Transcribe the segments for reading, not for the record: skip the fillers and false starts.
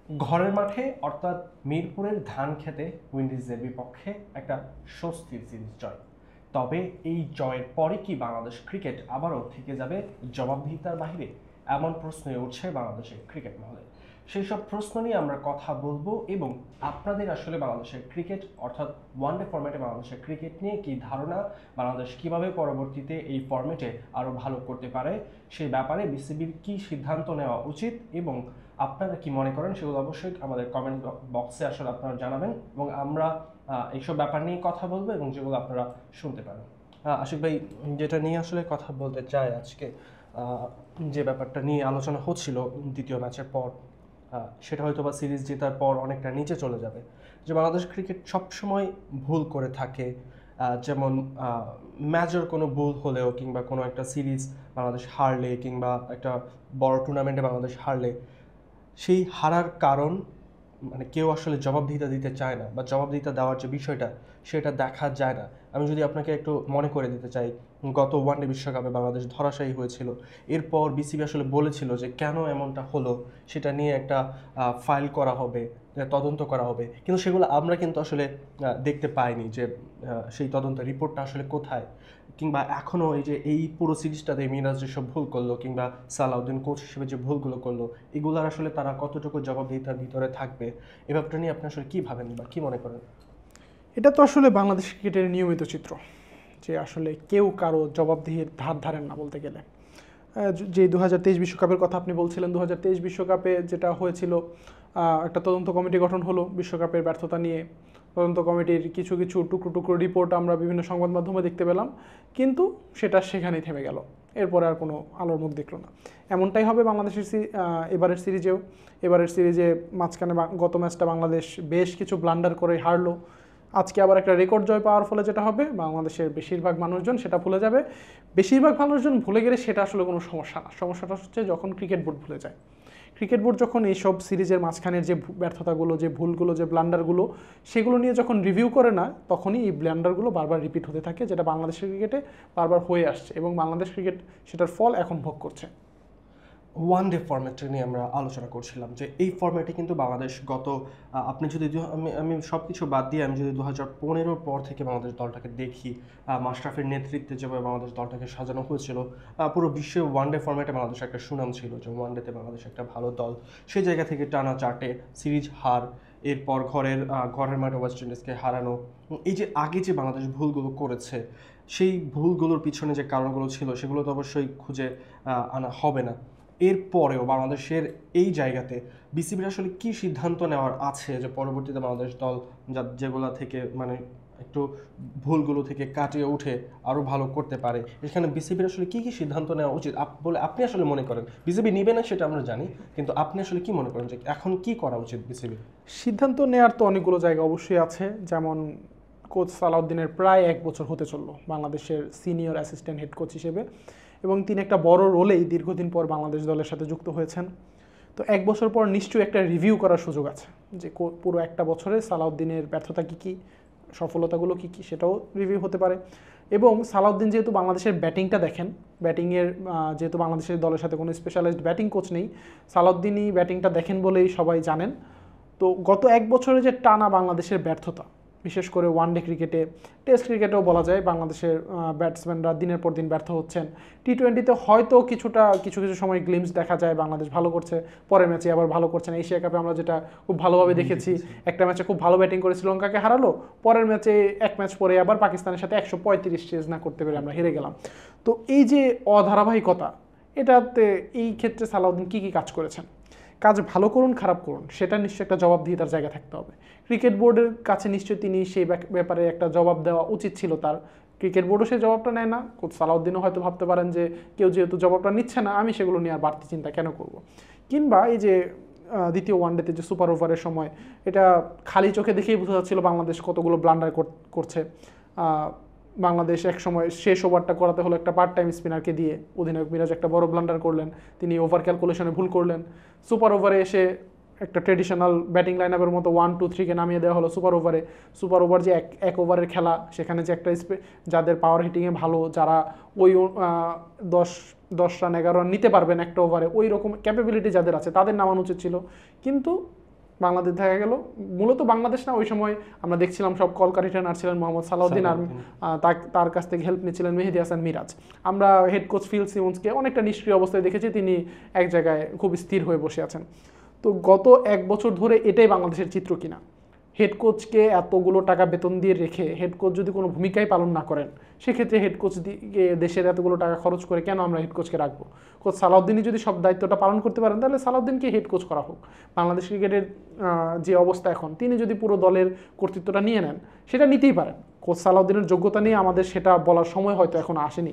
ঘরের মাঠে অর্থাৎ মিরপুরের ধানক্ষেতে উইন্ডিজের বিপক্ষে একটা স্বস্তির সিরিজ জয়। তবে এই জয়ের পরে কি বাংলাদেশ ক্রিকেট আবারও থেকে যাবে জবাবদিহিতার বাইরে? এমন প্রশ্নই উঠছে বাংলাদেশের ক্রিকেট মহলে। সেই সব প্রশ্ন নিয়ে আমরা কথা বলবো এবং আপনাদের আসলে বাংলাদেশের ক্রিকেট অর্থাৎ ওয়ানডে ফরম্যাটে বাংলাদেশের ক্রিকেট নিয়ে কি ধারণা, বাংলাদেশ কিভাবে পরবর্তীতে এই ফরম্যাটে আরও ভালো করতে পারে, সেই ব্যাপারে বিসিবির কি সিদ্ধান্ত নেওয়া উচিত এবং আপনারা কি মনে করেন সেগুলো অবশ্যই আমাদের কমেন্ট বক্সে আসলে আপনারা জানাবেন এবং আমরা এইসব ব্যাপার নিয়ে কথা বলবো এবং যেগুলো আপনারা শুনতে পারেন। আশিক ভাই, যেটা নিয়ে আসলে কথা বলতে চাই আজকে, যে ব্যাপারটা নিয়ে আলোচনা হচ্ছিল দ্বিতীয় ম্যাচের পর, সেটা হয়তো বা সিরিজ জেতার পর অনেকটা নিচে চলে যাবে। যে বাংলাদেশ ক্রিকেট সবসময় ভুল করে থাকে, যেমন ম্যাচের কোনো ভুল হলেও কিংবা কোনো একটা সিরিজ বাংলাদেশ হারলে কিংবা একটা বড় টুর্নামেন্টে বাংলাদেশ হারলে সেই হারার কারণ মানে কেউ আসলে জবাবদিহিতা দিতে চায় না বা জবাবদিহিতা দেওয়ার যে বিষয়টা সেটা দেখা যায় না। আমি যদি আপনাকে একটু মনে করে দিতে চাই, গত ওয়ানডে বিশ্বকাপে বাংলাদেশ ধরাশায়ী হয়েছিল। এরপর বিসিবি আসলে বলেছিল যে কেন এমনটা হলো সেটা নিয়ে একটা ফাইল করা হবে, তদন্ত করা হবে, কিন্তু সেগুলো আমরা কিন্তু আসলে দেখতে পাইনি যে সেই তদন্ত রিপোর্টটা আসলে কোথায়, কিংবা এখনও এই যে এই পুরো সিরিজটাতে মিরাজ যেসব ভুল করলো কিংবা সালাউদ্দিন কোচ হিসেবে যে ভুলগুলো করলো এগুলোর আসলে তারা কতটুকু জবাবদিহিতার ভিতরে থাকবে, এ ব্যাপারটা নিয়ে আপনি আসলে কী ভাবেন বা কী মনে করেন? এটা তো আসলে বাংলাদেশ ক্রিকেটের নিয়মিত চিত্র যে আসলে কেউ কারো জবাবদিহির ধার ধারেন না বলতে গেলে। যে 2023 বিশ্বকাপের কথা আপনি বলছিলেন, 2023 বিশ্বকাপে যেটা হয়েছিল, একটা তদন্ত কমিটি গঠন হলো বিশ্বকাপের ব্যর্থতা নিয়ে। তদন্ত কমিটির কিছু কিছু টুকরো টুকরো রিপোর্ট আমরা বিভিন্ন সংবাদ মাধ্যমে দেখতে পেলাম, কিন্তু সেটা সেখানেই থেমে গেল। এরপরে আর কোনো আলোর মুখ দেখলো না। এমনটাই হবে বাংলাদেশের এবারের সিরিজেও। এবারের সিরিজে মাঝখানে গত ম্যাচটা বাংলাদেশ বেশ কিছু ব্লান্ডার করে হারলো। আজকে আবার একটা রেকর্ড জয় পাওয়ার ফলে যেটা হবে, বাংলাদেশের বেশিরভাগ মানুষজন সেটা ভুলে যাবে। বেশিরভাগ মানুষজন ভুলে গেলে সেটা আসলে কোনো সমস্যা না। সমস্যাটা হচ্ছে যখন ক্রিকেট বোর্ড ভুলে যায়। ক্রিকেট বোর্ড যখন এইসব সিরিজের মাঝখানের যে ব্যর্থতাগুলো, যে ভুলগুলো, যে ব্লান্ডারগুলো, সেগুলো নিয়ে যখন রিভিউ করে না, তখনই এই ব্লান্ডারগুলো বারবার রিপিট হতে থাকে, যেটা বাংলাদেশের ক্রিকেটে বারবার হয়ে আসছে এবং বাংলাদেশ ক্রিকেট সেটার ফল এখন ভোগ করছে। ওয়ান ডে ফরম্যাটটা নিয়ে আমরা আলোচনা করছিলাম যে এই ফরম্যাটে কিন্তু বাংলাদেশ গত আপনি যদি আমি আমি সব কিছু বাদ দিয়ে আমি যদি 2015 পর থেকে বাংলাদেশ দলটাকে দেখি, মাশরাফির নেতৃত্বে যেভাবে বাংলাদেশ দলটাকে সাজানো হয়েছিল, পুরো বিশ্বে ওয়ান ডে ফরম্যাটে বাংলাদেশ একটা সুনাম ছিল যে ওয়ান ডেতে বাংলাদেশ একটা ভালো দল। সেই জায়গা থেকে টানা 4টে সিরিজ হার, এরপর ঘরের মাঠে ওয়েস্ট ইন্ডিজকে হারানো, এই যে আগে যে বাংলাদেশ ভুলগুলো করেছে সেই ভুলগুলোর পিছনে যে কারণগুলো ছিল সেগুলো তো অবশ্যই খুঁজে আনা হবে না। এরপরেও বাংলাদেশের এই জায়গাতে বিসিবির আসলে কি সিদ্ধান্ত নেওয়ার আছে যে পরবর্তীতে বাংলাদেশ দল যেগুলো থেকে মানে একটু ভুলগুলো থেকে কাটিয়ে উঠে আরও ভালো করতে পারে, এখানে বিসিবির আসলে কি কি সিদ্ধান্ত নেওয়া উচিত বলে আপনি আসলে মনে করেন? বিসিবি নিবে না সেটা আমরা জানি, কিন্তু আপনি আসলে কি মনে করেন যে এখন কি করা উচিত বিসিবির? সিদ্ধান্ত নেওয়ার তো অনেকগুলো জায়গা অবশ্যই আছে। যেমন কোচ সালাউদ্দিনের প্রায় 1 বছর হতে চললো বাংলাদেশের সিনিয়র অ্যাসিস্ট্যান্ট হেড কোচ হিসেবে, এবং তিনি একটা বড় রোলেই দীর্ঘদিন পর বাংলাদেশ দলের সাথে যুক্ত হয়েছেন। তো 1 বছর পর নিশ্চয়ই একটা রিভিউ করার সুযোগ আছে যে পুরো একটা বছরে সালাউদ্দিনের ব্যর্থতা কী কী, সফলতাগুলো কী কী, সেটাও রিভিউ হতে পারে। এবং সালাউদ্দিন যেহেতু বাংলাদেশের ব্যাটিংটা দেখেন, ব্যাটিংয়ের যেহেতু বাংলাদেশের দলের সাথে কোনো স্পেশালাইজড ব্যাটিং কোচ নেই, সালাউদ্দিনই ব্যাটিংটা দেখেন বলেই সবাই জানেন। তো গত 1 বছরে যে টানা বাংলাদেশের ব্যর্থতা, বিশেষ করে ওয়ানডে ক্রিকেটে, টেস্ট ক্রিকেটেও বলা যায় বাংলাদেশের ব্যাটসম্যানরা দিনের পর দিন ব্যর্থ হচ্ছেন। টি-20তে হয়তো কিছু কিছু সময় গ্লিমস দেখা যায় বাংলাদেশ ভালো করছে, পরের ম্যাচে আবার ভালো করছেন। এশিয়া কাপে আমরা যেটা খুব ভালোভাবে দেখেছি, একটা ম্যাচে খুব ভালো ব্যাটিং করে শ্রীলঙ্কাকে হারালো, পরের ম্যাচে 1 ম্যাচ পরে আবার পাকিস্তানের সাথে 135 চেজ না করতে পেরে আমরা হেরে গেলাম। তো এই যে অধারাবাহিকতা, এটাতে এই ক্ষেত্রে সালাউদ্দিন কী কী কাজ করেছেন, কাজ ভালো করুন খারাপ করুন, সেটা নিশ্চয়ই একটা জবাবদিহিতার জায়গা থাকতে হবে। ক্রিকেট বোর্ডের কাছে নিশ্চয়ই তিনি সেই ব্যাপারে একটা জবাব দেওয়া উচিত ছিল তার। ক্রিকেট বোর্ডও সেই জবাবটা নেয় না। কোচ সালাউদ্দিনও হয়তো ভাবতে পারেন যে কেউ যেহেতু জবাবটা নিচ্ছে না, আমি সেগুলো নিয়ে আর বাড়তি চিন্তা কেন করব। কিংবা এই যে দ্বিতীয় ওয়ানডেতে যে সুপার ওভারের সময়, এটা খালি চোখে দেখেই বোঝা যাচ্ছিল বাংলাদেশ কতগুলো ব্লান্ডার করছে। বাংলাদেশ এক সময় শেষ ওভারটা করাতে হলো একটা পার্ট টাইম স্পিনারকে দিয়ে, অধিনায়ক মিরাজ একটা বড় ব্লান্ডার করলেন, তিনি ওভার ক্যালকুলেশনে ভুল করলেন। সুপার ওভারে এসে একটা ট্রেডিশনাল ব্যাটিং লাইন আপের মতো 1-2-3কে নামিয়ে দেওয়া হলো সুপার ওভারে। সুপার ওভার যে এক ওভারের খেলা, সেখানে যে একটা যাদের পাওয়ার হিটিংয়ে ভালো, যারা ওই 10 রান 11 রান নিতে পারবেন একটা ওভারে, ওই রকম ক্যাপাবিলিটি যাদের আছে তাদের নামানো উচিত ছিল। কিন্তু বাংলাদেশ দেখা গেল, মূলত বাংলাদেশ না, ওই সময় আমরা দেখছিলাম সব কলকাঠি ট্রেনার ছিলেন মোহাম্মদ সালাউদ্দিন, আর তার কাছ থেকে হেল্প নিচ্ছিলেন মেহেদী হাসান মিরাজ। আমরা হেড কোচ ফিল সিমন্সকে অনেকটা নিষ্ক্রিয় অবস্থায় দেখেছি, তিনি এক জায়গায় খুব স্থির হয়ে বসে আছেন। তো গত 1 বছর ধরে এটাই বাংলাদেশের চিত্র কিনা। হেড কোচকে এতগুলো টাকা বেতন দিয়ে রেখে হেড কোচ যদি কোনো ভূমিকাই পালন না করেন, সেক্ষেত্রে হেড কোচ দেশের এতগুলো টাকা খরচ করে কেন আমরা হেড কোচকে রাখবো? কোচ সালাউদ্দিনই যদি সব দায়িত্বটা পালন করতে পারেন, তাহলে সালাউদ্দিনকে হেড কোচ করা হোক। বাংলাদেশ ক্রিকেটের যে অবস্থা এখন, তিনি যদি পুরো দলের কর্তৃত্বটা নিয়ে নেন, সেটা নিতেই পারেন। কোচ সালাউদ্দিনের যোগ্যতা নিয়ে আমাদের সেটা বলার সময় হয়তো এখন আসেনি,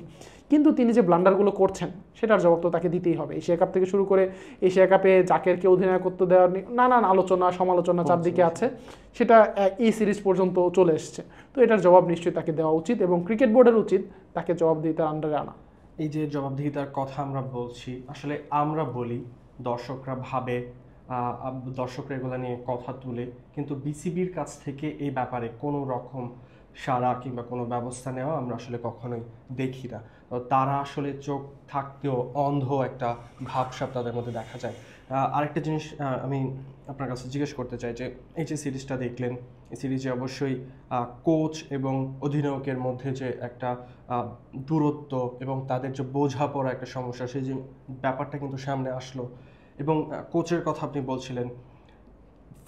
কিন্তু তিনি যে ব্লান্ডারগুলো করছেন সেটার জবাব তো তাকে দিতেই হবে। এশিয়া কাপ থেকে শুরু করে এশিয়া কাপে জাকেরকে অধিনায়কত্ব দেওয়ার নানান আলোচনা সমালোচনা চারদিকে আছে, সেটা এই সিরিজ পর্যন্ত চলে এসছে। তো এটার জবাব নিশ্চয়ই তাকে দেওয়া উচিত, এবং ক্রিকেট বোর্ডের উচিত তাকে জবাবদিহিতার আন্ডারে আনা। এই যে জবাবদিহিতার কথা আমরা বলছি, আসলে আমরা বলি, দর্শকরা ভাবে, দর্শকরা এগুলো নিয়ে কথা তুলে, কিন্তু বিসিবির কাছ থেকে এই ব্যাপারে কোনো রকম সাড়া কিংবা কোনো ব্যবস্থা নেওয়া আমরা আসলে কখনোই দেখি না। তারা আসলে চোখ থাকতেও অন্ধ একটা ভাবসাব তাদের মধ্যে দেখা যায়। আরেকটা জিনিস আমি আপনার কাছে জিজ্ঞেস করতে চাই যে এই যে সিরিজটা দেখলেন, এই সিরিজে অবশ্যই কোচ এবং অধিনায়কের মধ্যে যে একটা দূরত্ব এবং তাদের যে বোঝাপড়া একটা সমস্যা, সেই যে ব্যাপারটা কিন্তু সামনে আসলো। এবং কোচের কথা আপনি বলছিলেন,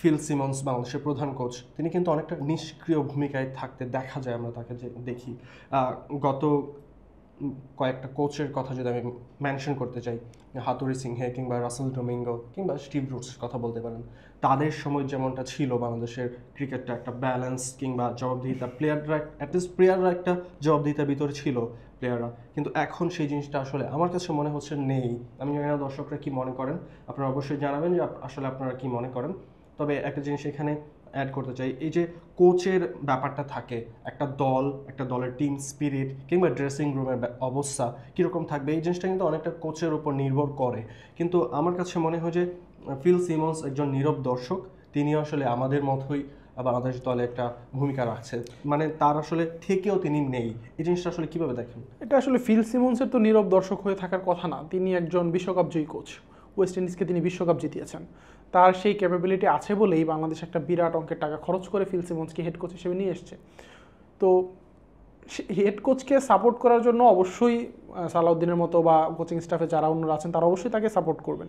ফিল সিমন্স বাংলাদেশের প্রধান কোচ, তিনি কিন্তু অনেকটা নিষ্ক্রিয় ভূমিকায় থাকতে দেখা যায়, আমরা তাকে যে দেখি। গত কয়েকটা কোচের কথা যদি আমি মেনশন করতে চাই, হাতুরি সিংহে কিংবা রাসেল ডোমিঙ্গো কিংবা স্টিভ রুটস কথা বলতে পারেন, তাদের সময় যেমনটা ছিল বাংলাদেশের ক্রিকেটটা একটা ব্যালেন্স কিংবা জবাবদিহিতা, প্লেয়াররা অ্যাটলিস্ট প্লেয়াররা একটা জবাবদিহিতার ভিতরে ছিল প্লেয়াররা, কিন্তু এখন সেই জিনিসটা আসলে আমার কাছে মনে হচ্ছে নেই। আমি জানি না দর্শকরা কি মনে করেন, আপনারা অবশ্যই জানাবেন যে আসলে আপনারা কি মনে করেন। তবে একটা জিনিস এখানে অ্যাড করতে চাই, এই যে কোচের ব্যাপারটা থাকে, একটা দলের টিম স্পিরিট কিংবা ড্রেসিং রুমের অবস্থা কীরকম থাকবে, এই জিনিসটা কিন্তু অনেকটা কোচের উপর নির্ভর করে। কিন্তু আমার কাছে মনে হয় যে ফিল সিমন্স একজন নীরব দর্শক, তিনি আসলে আমাদের মতোই বাংলাদেশ দলে একটা ভূমিকা রাখছে, মানে তার আসলে থেকেও তিনি নেই। এই জিনিসটা আসলে কীভাবে দেখেন? এটা আসলে ফিল সিমন্সের তো নীরব দর্শক হয়ে থাকার কথা না, তিনি একজন বিশ্বকাপ জয়ী কোচ, ওয়েস্ট ইন্ডিজকে তিনি বিশ্বকাপ জিতিয়েছেন। তার সেই ক্যাপাবিলিটি আছে বলেই বাংলাদেশ একটা বিরাট অঙ্কের টাকা খরচ করে ফিল সিমন্সকে হেড কোচ হিসেবে নিয়ে এসছে। তো হেড কোচকে সাপোর্ট করার জন্য অবশ্যই সালাউদ্দিনের মতো বা কোচিং স্টাফে যারা অন্যরা আছেন তারা অবশ্যই তাকে সাপোর্ট করবেন,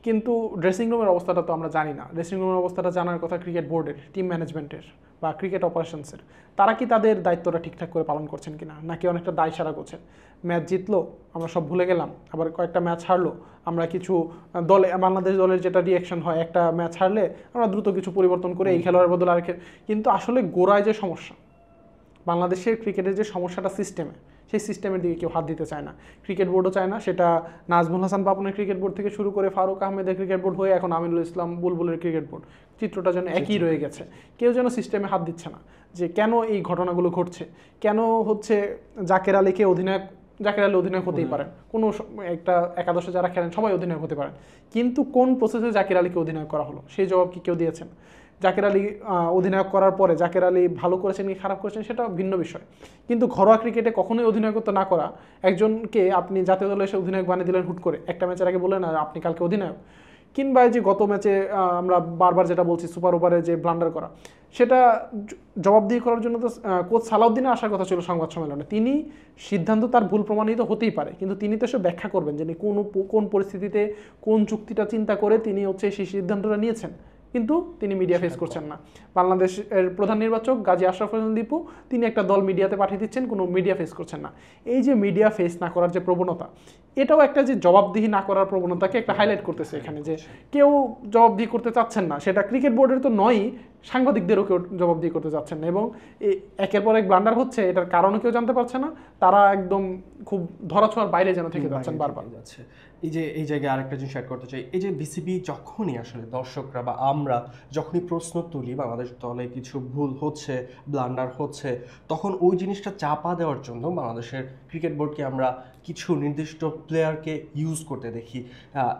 কিন্তু ড্রেসিং রুমের অবস্থাটা তো আমরা জানি না। ড্রেসিং রুমের অবস্থাটা জানার কথা ক্রিকেট বোর্ডের, টিম ম্যানেজমেন্টের বা ক্রিকেট অপারেশনসের। তারা কি তাদের দায়িত্বটা ঠিকঠাক করে পালন করছেন কিনা, নাকি অনেকটা দায় সারা করছেন? ম্যাচ জিতলো আমরা সব ভুলে গেলাম, আবার কয়েকটা ম্যাচ হারলো আমরা কিছু দলে, বাংলাদেশ দলের যেটা রিয়াকশন হয়, একটা ম্যাচ হারলে আমরা দ্রুত কিছু পরিবর্তন করে এই খেলোয়াড়ের বদলে আরেক, কিন্তু আসলে গোড়ায় যে সমস্যা, বাংলাদেশের ক্রিকেটের যে সমস্যাটা সিস্টেমে, সেই সিস্টেমের দিকে কেউ হাত দিতে চায় না, ক্রিকেট বোর্ডও চায় না। সেটা নাজমুল হাসান পাপনের ক্রিকেট বোর্ড থেকে শুরু করে ফারুক আহমেদের ক্রিকেট বোর্ড হয়ে এখন আমিনুল ইসলাম বুলবুলের ক্রিকেট বোর্ড, চিত্রটা যেন একই রয়ে গেছে। কেউ যেন সিস্টেমে হাত দিচ্ছে না, যে কেন এই ঘটনাগুলো ঘটছে, কেন হচ্ছে জাকের আলী অধিনায়ক হতেই পারেন, কোনো একটা একাদশে যারা খেলেন সবাই অধিনায়ক হতে পারেন, কিন্তু কোন প্রসেসে জাকের আলীকে অধিনায়ক করা হলো সেই জবাব কি কেউ দিয়েছেন? জাকের আলী অধিনায়ক করার পরে জাকের আলী ভালো করেছেন কি খারাপ করেছেন সেটা ভিন্ন বিষয়, কিন্তু ঘরোয়া ক্রিকেটে কখনোই অধিনায়কত্ব না করা একজনকে আপনি জাতীয় দলে এসে অধিনায়ক বানিয়ে দিলেন হুট করে, একটা ম্যাচের আগে বললেন না আপনি কালকে অধিনায়ক। কিংবা যে গত ম্যাচে আমরা বারবার যেটা বলছি সুপার ওভারে যে ব্লান্ডার করা, সেটা জবাবদিহি করার জন্য তো কোচ সালাউদ্দিনের আসার কথা ছিল সংবাদ সম্মেলনে। তিনি সিদ্ধান্ত তার ভুল প্রমাণিত হতেই পারে, কিন্তু তিনি তো সে ব্যাখ্যা করবেন যে কোন পরিস্থিতিতে কোন চুক্তিটা চিন্তা করে তিনি হচ্ছে সেই সিদ্ধান্তটা নিয়েছেন, কিন্তু তিনি মিডিয়া ফেস করছেন না। বাংলাদেশের প্রধান নির্বাচক গাজী আশরাফ হোসেন দীপু, তিনি একটা দল মিডিয়াতে পাঠিয়ে দিচ্ছেন, কোনো মিডিয়া ফেস করছেন না। এই যে মিডিয়া ফেস না করার যে প্রবণতা, এটাও একটা যে জবাবদিহি না করার প্রবণতাকে একটা হাইলাইট করতেছে এখানে, যে কেউ জবাবদিহি করতে চাচ্ছেন না। সেটা ক্রিকেট বোর্ডের তো নয়ই, সাংবাদিকদেরও কেউ জবাবদিহি করতে চাচ্ছেন না, এবং একের পর এক ব্লান্ডার হচ্ছে, এটার কারণও কেউ জানতে পারছে না। তারা একদম খুব ধরাছোঁয়ার বাইরে যেন থেকে যাচ্ছেন বারবার। এই জায়গায় আরেকটা জিনিস অ্যাড করতে চাই, এই যে বিসিবি যখনই আসলে দর্শকরা বা আমরা যখনই প্রশ্ন তুলি বাংলাদেশ দলে কিছু ভুল হচ্ছে, ব্লান্ডার হচ্ছে, তখন ওই জিনিসটা চাপা দেওয়ার জন্য বাংলাদেশের ক্রিকেট বোর্ডকে আমরা কিছু নির্দিষ্ট প্লেয়ারকে ইউজ করতে দেখি।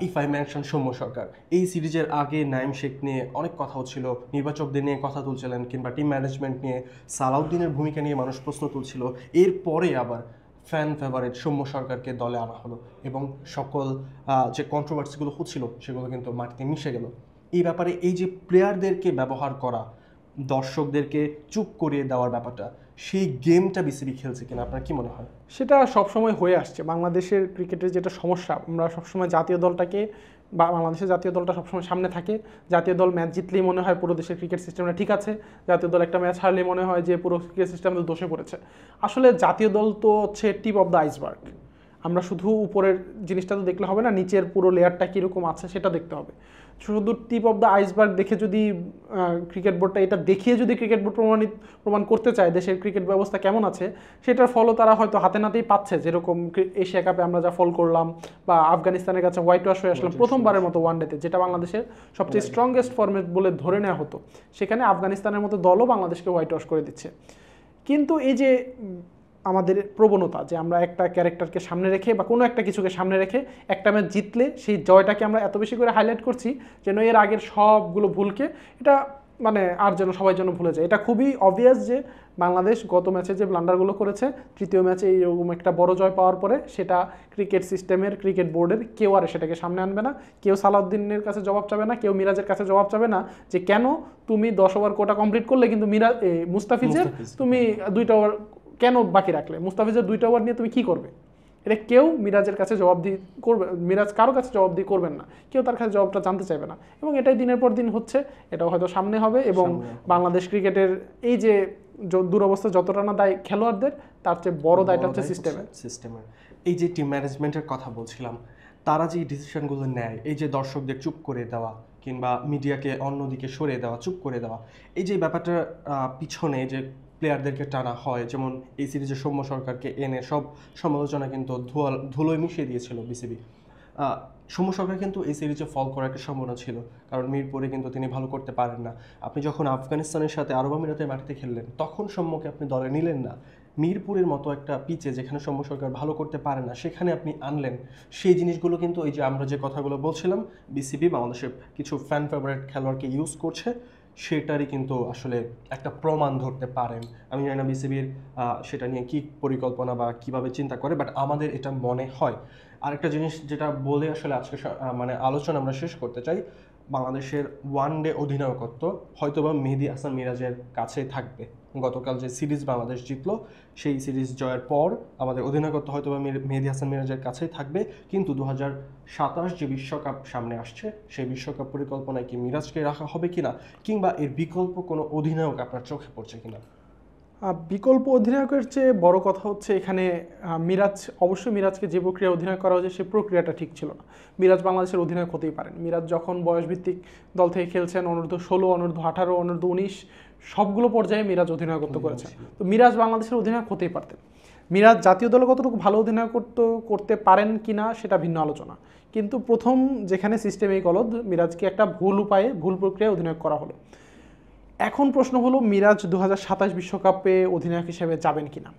ইফ আই মেনশন সৌম্য সরকার, এই সিরিজের আগে নাইম শেখ নিয়ে অনেক কথা হচ্ছিল, নির্বাচকদের নিয়ে কথা তুলছিলেন, কিংবা টিম ম্যানেজমেন্ট নিয়ে সালাউদ্দিনের ভূমিকা নিয়ে মানুষ প্রশ্ন তুলছিল। এরপরে আবার ফ্যান ফেভারিট সৌম্য সরকারকে দলে আনা হলো এবং সকল যে কন্ট্রোভার্সিগুলো হচ্ছিল সেগুলো কিন্তু মাটিতে মিশে গেল। এই ব্যাপারে এই যে প্লেয়ারদেরকে ব্যবহার করা, দর্শকদেরকে চুপ করিয়ে দেওয়ার ব্যাপারটা, সেই গেমটা বিসিবি খেলছে কিনা আপনার কি মনে হয়? সেটা সবসময় হয়ে আসছে বাংলাদেশের ক্রিকেটের যেটা সমস্যা, আমরা সবসময় জাতীয় দলটাকে বা বাংলাদেশের জাতীয় দলটা সবসময় সামনে থাকে। জাতীয় দল ম্যাচ জিতলেই মনে হয় পুরো দেশের ক্রিকেট সিস্টেমটা ঠিক আছে, জাতীয় দল একটা ম্যাচ হারলেই মনে হয় যে পুরো ক্রিকেট সিস্টেম দোষে পড়েছে। আসলে জাতীয় দল তো হচ্ছে টিপ অফ দ্য আইসবার্গ। আমরা শুধু উপরের জিনিসটা তো দেখলে হবে না, নিচের পুরো লেয়ারটা কীরকম আছে সেটা দেখতে হবে। শুধু টিপ অফ দ্য আইসবার্গ দেখে যদি ক্রিকেট বোর্ডটা এটা দেখিয়ে যদি ক্রিকেট বোর্ড প্রমাণ করতে চায় দেশের ক্রিকেট ব্যবস্থা কেমন আছে, সেটার ফলও তারা হয়তো হাতে নাতেই পাচ্ছে। যেরকম এশিয়া কাপে আমরা যা ফল করলাম, বা আফগানিস্তানের কাছে হোয়াইট ওয়াশ হয়ে আসলাম প্রথমবারের মতো ওয়ানডেতে, যেটা বাংলাদেশের সবচেয়ে স্ট্রংগেস্ট ফর্মেট বলে ধরে নেওয়া হতো, সেখানে আফগানিস্তানের মতো দলও বাংলাদেশকে হোয়াইট ওয়াশ করে দিচ্ছে। কিন্তু এই যে আমাদের প্রবণতা যে আমরা একটা ক্যারেক্টারকে সামনে রেখে বা কোনো একটা কিছুকে সামনে রেখে একটা ম্যাচ জিতলে সেই জয়টাকে আমরা এত বেশি করে হাইলাইট করছি যেন এর আগের সবগুলো ভুলকে এটা মানে আর যেন সবাই যেন ভুলে যায়। এটা খুবই অবভিয়াস যে বাংলাদেশ গত ম্যাচে যে ব্লান্ডারগুলো করেছে, তৃতীয় ম্যাচে এইরকম একটা বড় জয় পাওয়ার পরে সেটা ক্রিকেট সিস্টেমের, ক্রিকেট বোর্ডের কেউ আর সেটাকে সামনে আনবে না। কেউ সালাউদ্দিনের কাছে জবাব চাবে না, কেউ মিরাজের কাছে জবাব চাবে না যে কেন তুমি 10 ওভার কোটা কমপ্লিট করলে কিন্তু মুস্তাফিজের তুমি 2টা ওভার কেন বাকি রাখলে, মুস্তাফিজের 2টা ওভার নিয়ে তুমি কি করবে। এটা কেউ মিরাজের কাছে জবাবদিহি করবে, মিরাজ কারো কাছে জবাবদিহি করবেন না, কেউ তার কাছে জবাবটা জানতে চাইবে না। এবং এটাই দিনের পর দিন হচ্ছে, এটাও হয়তো সামনে হবে। এবং বাংলাদেশ ক্রিকেটের এই যে দুরবস্থা যতটা না দায় খেলোয়াড়দের, তার চেয়ে বড় দায়টা হচ্ছে সিস্টেমের। এই যে টিম ম্যানেজমেন্টের কথা বলছিলাম, তারা যে ডিসিশনগুলো নেয়, এই যে দর্শকদের চুপ করে দেওয়া কিংবা মিডিয়াকে অন্যদিকে সরিয়ে দেওয়া, চুপ করে দেওয়া, এই যে ব্যাপারটার পিছনে যে প্লেয়ারদেরকে টানা হয়, যেমন এই সিরিজে সৌম্য সরকারকে এনে সব সমালোচনা কিন্তু ধুলোয় মিশিয়ে দিয়েছিল বিসিবি। সৌম্য সরকার কিন্তু এই সিরিজে ফল করার একটা সম্ভাবনা ছিল, কারণ মিরপুরে কিন্তু তিনি ভালো করতে পারেন না। আপনি যখন আফগানিস্তানের সাথে আরব আমিরাতের মাটিতে খেললেন, তখন সৌম্যকে আপনি দলে নিলেন না। মিরপুরের মতো একটা পিচে যেখানে সৌম্য সরকার ভালো করতে পারে না, সেখানে আপনি আনলেন। সেই জিনিসগুলো কিন্তু এই যে আমরা যে কথাগুলো বলছিলাম, বিসিবি বাংলাদেশের কিছু ফ্যান ফেভারিট খেলোয়াড়কে ইউজ করছে, সেটারই কিন্তু আসলে একটা প্রমাণ ধরতে পারেন। আমি জানি না বিসিবির সেটা নিয়ে কী পরিকল্পনা বা কীভাবে চিন্তা করে, বাট আমাদের এটা মনে হয়। আরেকটা জিনিস যেটা বলে আসলে আজকে মানে আলোচনা আমরা শেষ করতে চাই, বাংলাদেশের ওয়ানডে অধিনায়কত্ব হয়তোবা মেহেদী হাসান মিরাজের কাছেই থাকবে। গতকাল যে সিরিজ বাংলাদেশ জিতলো, সেই সিরিজ জয়ের পর আমাদের অধিনায়কত্ব হয়তোবা মেহেদী হাসান মিরাজের কাছেই থাকবে। কিন্তু 2027 যে বিশ্বকাপ সামনে আসছে, সেই বিশ্বকাপ পরিকল্পনায় কি মিরাজকে রাখা হবে কিনা, কিংবা এর বিকল্প কোনো অধিনায়ক আপনার চোখে পড়ছে কিনা? বিকল্প অধিনায়কের চেয়ে বড় কথা হচ্ছে এখানে অবশ্যই মিরাজকে যে প্রক্রিয়া অধিনায়ক করা হয়েছে সেই প্রক্রিয়াটা ঠিক ছিল না। মিরাজ বাংলাদেশের অধিনায়ক হতেই পারেন। মিরাজ যখন বয়সভিত্তিক দল থেকে খেলছেন, অনূর্ধ্ব-16, অনূর্ধ্ব-18, অনূর্ধ্ব-19 সবগুলো পর্যায়ে মিরাজ অধিনায়কত্ব করেছেন। তো মিরাজ বাংলাদেশের অধিনায়ক হতেই পারতেন। মিরাজ জাতীয় দলে কতটুকু ভালো অধিনায়কত্ব করতে পারেন কিনা সেটা ভিন্ন আলোচনা। কিন্তু প্রথম যেখানে সিস্টেমে গলদ, মিরাজকে একটা ভুল উপায়ে, ভুল প্রক্রিয়ায় অধিনায়ক করা হলো। এখন প্রশ্ন হলো মিরাজ 2027 বিশ্বকাপে অধিনায়ক হিসেবে যাবেন কিনা।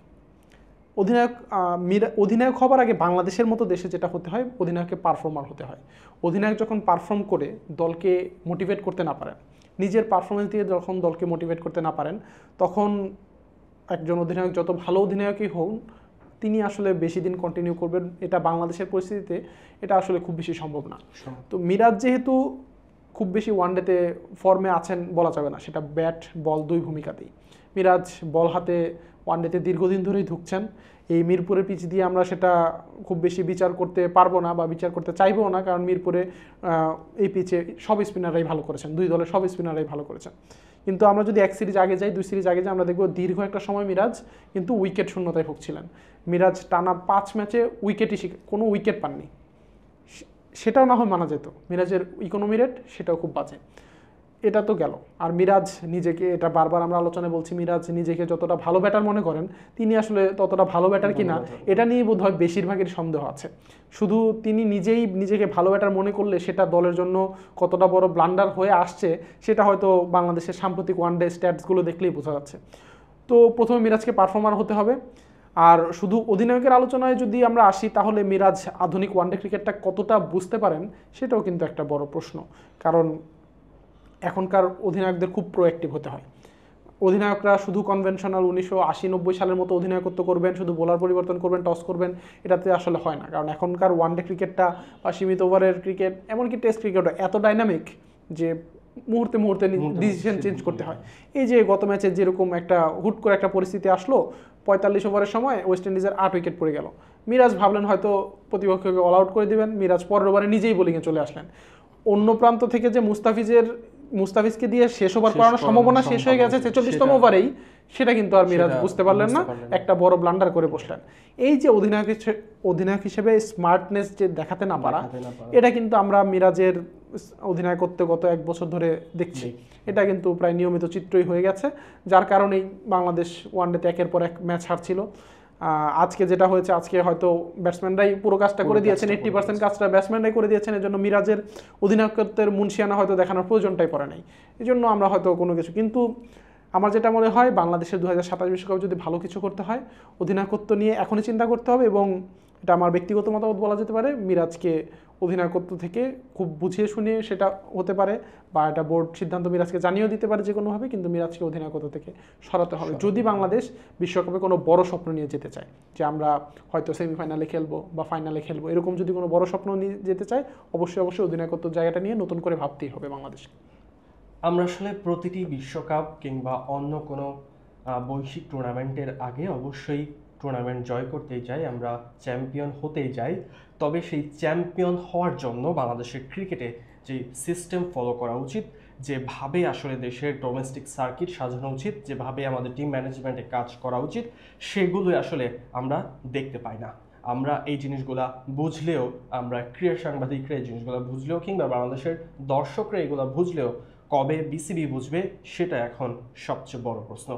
অধিনায়ক হবার আগে বাংলাদেশের মতো দেশে যেটা হতে হয়, অধিনায়ককে পারফর্মার হতে হয়। অধিনায়ক যখন পারফর্ম করে দলকে মোটিভেট করতে না পারেন, নিজের পারফরমেন্স দিয়ে যখন দলকে মোটিভেট করতে না পারেন, তখন একজন অধিনায়ক যত ভালো অধিনায়কই হন, তিনি আসলে বেশি দিন কন্টিনিউ করবেন, এটা বাংলাদেশের পরিস্থিতিতে এটা আসলে খুব বেশি সম্ভব না। তো মিরাজ যেহেতু খুব বেশি ওয়ানডেতে ফর্মে আছেন বলা যাবে না, সেটা ব্যাট বল দুই ভূমিকাতেই। মিরাজ বল হাতে ওয়ানডেতে দীর্ঘদিন ধরেই ঢুকছেন। এই মিরপুরের পিচ দিয়ে আমরা সেটা খুব বেশি বিচার করতে পারবো না বা বিচার করতে চাইবো না, কারণ মিরপুরে এই পিচে সব স্পিনাররাই ভালো করেছেন, দুই দলের সব স্পিনাররাই ভালো করেছেন। কিন্তু আমরা যদি এক সিরিজ আগে যাই, 2 সিরিজ আগে যাই, আমরা দেখবো দীর্ঘ একটা সময় মিরাজ কিন্তু উইকেট শূন্যতায় ভুগছিলেন। মিরাজ টানা 5 ম্যাচে কোনো উইকেট পাননি, সেটাও না হয় মানা যেত। মিরাজের ইকোনমি রেট সেটাও খুব বাজে। এটা তো গেল। আর মিরাজ নিজেকে, এটা বারবার আমরা আলোচনায় বলছি, মিরাজ নিজেকে যতটা ভালো ব্যাটার মনে করেন, তিনি আসলে ততটা ভালো ব্যাটার কিনা এটা নিয়ে বোধহয় বেশিরভাগের সন্দেহ আছে। শুধু তিনি নিজেই নিজেকে ভালো ব্যাটার মনে করলে সেটা দলের জন্য কতটা বড় ব্লান্ডার হয়ে আসছে, সেটা হয়তো বাংলাদেশের সাম্প্রতিক ওয়ানডে স্ট্যাটসগুলো দেখলেই বোঝা যাচ্ছে। তো প্রথমে মিরাজকে পারফর্মার হতে হবে। আর শুধু অধিনায়কের আলোচনায় যদি আমরা আসি, তাহলে মিরাজ আধুনিক ওয়ানডে ক্রিকেটটা কতটা বুঝতে পারেন সেটাও কিন্তু একটা বড় প্রশ্ন। কারণ এখনকার অধিনায়কদের খুব প্রোঅ্যাক্টিভ হতে হয়। অধিনায়করা শুধু কনভেনশনাল 1980-90 সালের মতো অধিনায়কত্ব করবেন, শুধু বোলার পরিবর্তন করবেন, টস করবেন, এটাতে আসলে হয় না। কারণ এখনকার ওয়ানডে ক্রিকেটটা বা সীমিত ওভারের ক্রিকেট, এমনকি টেস্ট ক্রিকেটও এত ডাইনামিক যে মুহূর্তে মুহূর্তে ডিসিশন চেঞ্জ করতে হয়। এই যে গত ম্যাচে যেরকম একটা হুট করে একটা পরিস্থিতি আসলো, 45 ওভারের সময় ওয়েস্ট ইন্ডিজের 8 উইকেট পড়ে গেল। মিরাজ ভাবলেন হয়তো প্রতিপক্ষকে অল আউট করে দিবেন, মিরাজ পরের ওভারে নিজেই বোলিংয়ে চলে আসলেন। অন্য প্রান্ত থেকে যে মুস্তাফিজকে দিয়ে শেষ ওভার করানোর সম্ভাবনা শেষ হয়ে গেছে 46তম ওভারেই, সেটা কিন্তু আর মিরাজ বুঝতে পারলেন না, একটা বড় ব্লান্ডার করে বসলেন। এই যে অধিনায়ক হিসেবে স্মার্টনেস যে দেখাতে না পারা, এটা কিন্তু আমরা মিরাজের অধিনায়কত্বে গত 1 বছর ধরে দেখছি। এটা কিন্তু প্রায় নিয়মিত চিত্রই হয়ে গেছে, যার কারণেই বাংলাদেশ ওয়ানডেতে একের পর এক ম্যাচ হারছিল। আজকে যেটা হয়েছে, আজকে হয়তো ব্যাটসম্যানরাই পুরো কাজটা করে দিয়েছেন, 80% কাজটা ব্যাটসম্যানরাই করে দিয়েছেন। এর জন্য মিরাজের অধিনায়কত্বের মুনশিয়ানা হয়তো দেখানোর প্রয়োজনটাই পড়ে নাই, এই জন্য আমরা হয়তো কোনো কিছু। কিন্তু আমার যেটা মনে হয়, বাংলাদেশের 2027 বিশ্বকাপ যদি ভালো কিছু করতে হয়, অধিনায়কত্ব নিয়ে এখনই চিন্তা করতে হবে। এবং এটা আমার ব্যক্তিগত মতামত বলা যেতে পারে, মিরাজকে অধিনায়কত্ব থেকে খুব বুঝিয়ে শুনিয়ে সেটা হতে পারে, বা এটা বোর্ড সিদ্ধান্ত মিরাজকে জানিয়েও দিতে পারে যে কোনোভাবে, কিন্তু মিরাজকে অধিনায়কত্ব থেকে সরাতে হবে যদি বাংলাদেশ বিশ্বকাপে কোনো বড় স্বপ্ন নিয়ে যেতে চায়, যে আমরা হয়তো সেমিফাইনালে খেলবো বা ফাইনালে খেলবো, এরকম যদি কোনো বড় স্বপ্ন নিয়ে যেতে চায়, অবশ্যই অধিনায়কত্ব জায়গাটা নিয়ে নতুন করে ভাবতেই হবে বাংলাদেশকে। আমরা আসলে প্রতিটি বিশ্বকাপ কিংবা অন্য কোনো বৈশ্বিক টুর্নামেন্টের আগে অবশ্যই টুর্নামেন্ট জয় করতেই চাই, আমরা চ্যাম্পিয়ন হতেই চাই। তবে সেই চ্যাম্পিয়ন হওয়ার জন্য বাংলাদেশের ক্রিকেটে যে সিস্টেম ফলো করা উচিত, যেভাবে আসলে দেশের ডোমেস্টিক সার্কিট সাজানো উচিত, যেভাবে আমাদের টিম ম্যানেজমেন্টে কাজ করা উচিত, সেগুলোই আসলে আমরা দেখতে পাই না। আমরা এই জিনিসগুলা বুঝলেও, আমরা ক্রীড়া সাংবাদিকরা এই জিনিসগুলো বুঝলেও, কিংবা বাংলাদেশের দর্শকরা এগুলো বুঝলেও, কবে বিসিবি বুঝবে সেটা এখন সবচেয়ে বড় প্রশ্ন।